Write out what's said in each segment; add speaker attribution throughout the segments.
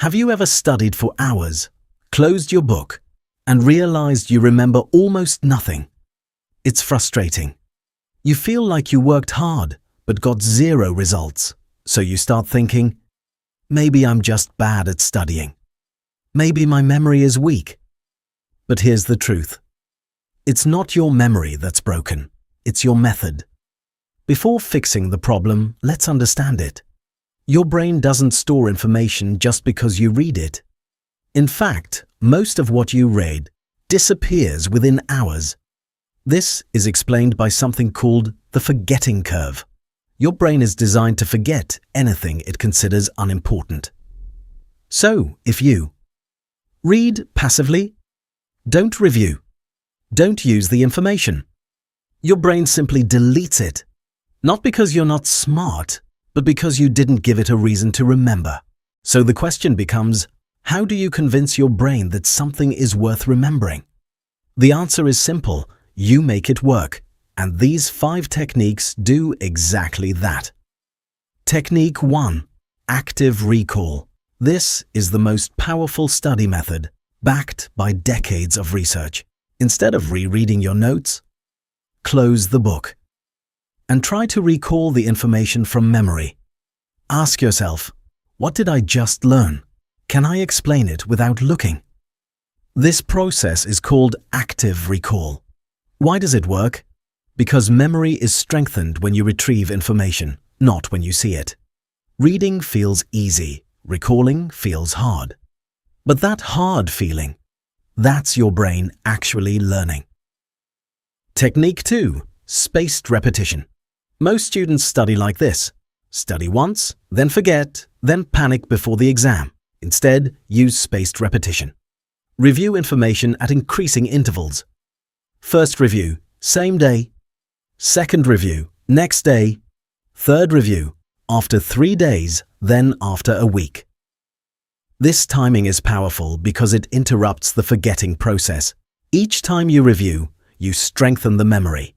Speaker 1: Have you ever studied for hours, closed your book, and realized you remember almost nothing? It's frustrating. You feel like you worked hard but got zero results, so you start thinking, maybe I'm just bad at studying. Maybe my memory is weak. But here's the truth. It's not your memory that's broken, it's your method. Before fixing the problem, let's understand it. Your brain doesn't store information just because you read it. In fact, most of what you read disappears within hours. This is explained by something called the forgetting curve. Your brain is designed to forget anything it considers unimportant. So, if you read passively, don't review, don't use the information, your brain simply deletes it. Not because you're not smart, but because you didn't give it a reason to remember. So the question becomes, how do you convince your brain that something is worth remembering? The answer is simple. You make it work. And these 5 techniques do exactly that. Technique 1. Active recall. This is the most powerful study method, backed by decades of research. Instead of rereading your notes, close the book and try to recall the information from memory. Ask yourself, what did I just learn? Can I explain it without looking? This process is called active recall. Why does it work? Because memory is strengthened when you retrieve information, not when you see it. Reading feels easy, recalling feels hard. But that hard feeling, that's your brain actually learning. Technique 2. Spaced repetition. Most students study like this. Study once, then forget, then panic before the exam. Instead, use spaced repetition. Review information at increasing intervals. First review, same day. Second review, next day. Third review, after 3 days, then after a week. This timing is powerful because it interrupts the forgetting process. Each time you review, you strengthen the memory.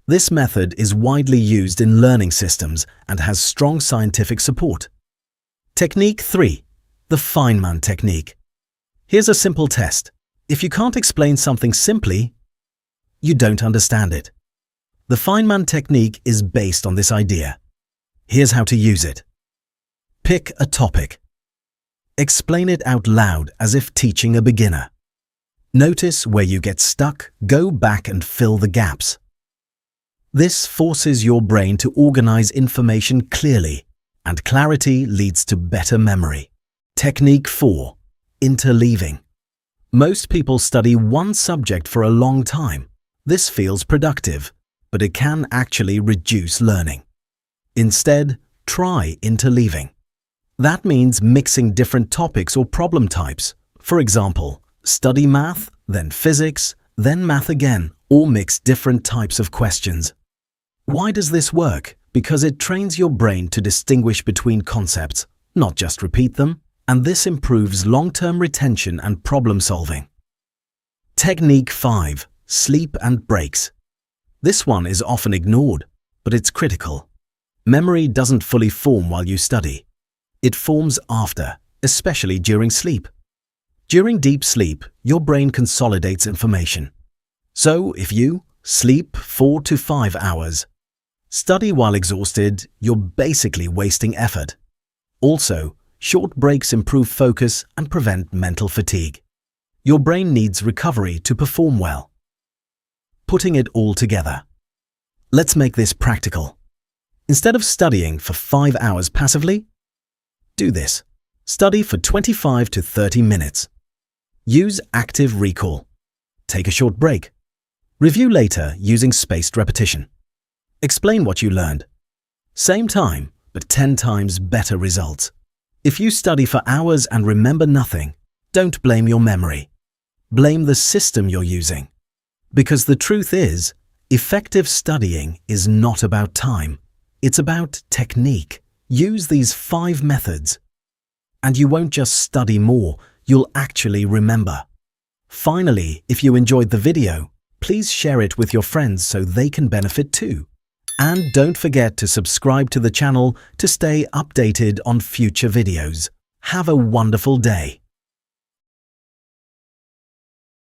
Speaker 1: This method is widely used in learning systems and has strong scientific support. Technique 3. The Feynman technique. Here's a simple test. If you can't explain something simply, you don't understand it. The Feynman technique is based on this idea. Here's how to use it. Pick a topic. Explain it out loud as if teaching a beginner. Notice where you get stuck, go back and fill the gaps. This forces your brain to organize information clearly, and clarity leads to better memory. Technique 4. Interleaving. Most people study one subject for a long time. This feels productive, but it can actually reduce learning. Instead, try interleaving. That means mixing different topics or problem types. For example, study math, then physics, then math again, or mix different types of questions. Why does this work? Because it trains your brain to distinguish between concepts, not just repeat them, and this improves long-term retention and problem solving. Technique 5. Sleep and breaks. This one is often ignored, but it's critical. Memory doesn't fully form while you study. It forms after, especially during sleep. During deep sleep, your brain consolidates information. So if you sleep 4 to 5 hours, study while exhausted, you're basically wasting effort. Also, short breaks improve focus and prevent mental fatigue. Your brain needs recovery to perform well. Putting it all together. Let's make this practical. Instead of studying for 5 hours passively, do this. Study for 25 to 30 minutes. Use active recall. Take a short break. Review later using spaced repetition. Explain what you learned. Same time, but 10 times better results. If you study for hours and remember nothing, don't blame your memory. Blame the system you're using. Because the truth is, effective studying is not about time. It's about technique. Use these 5 methods. And you won't just study more, you'll actually remember. Finally, if you enjoyed the video, please share it with your friends so they can benefit too. And don't forget to subscribe to the channel to stay updated on future videos. Have a wonderful day.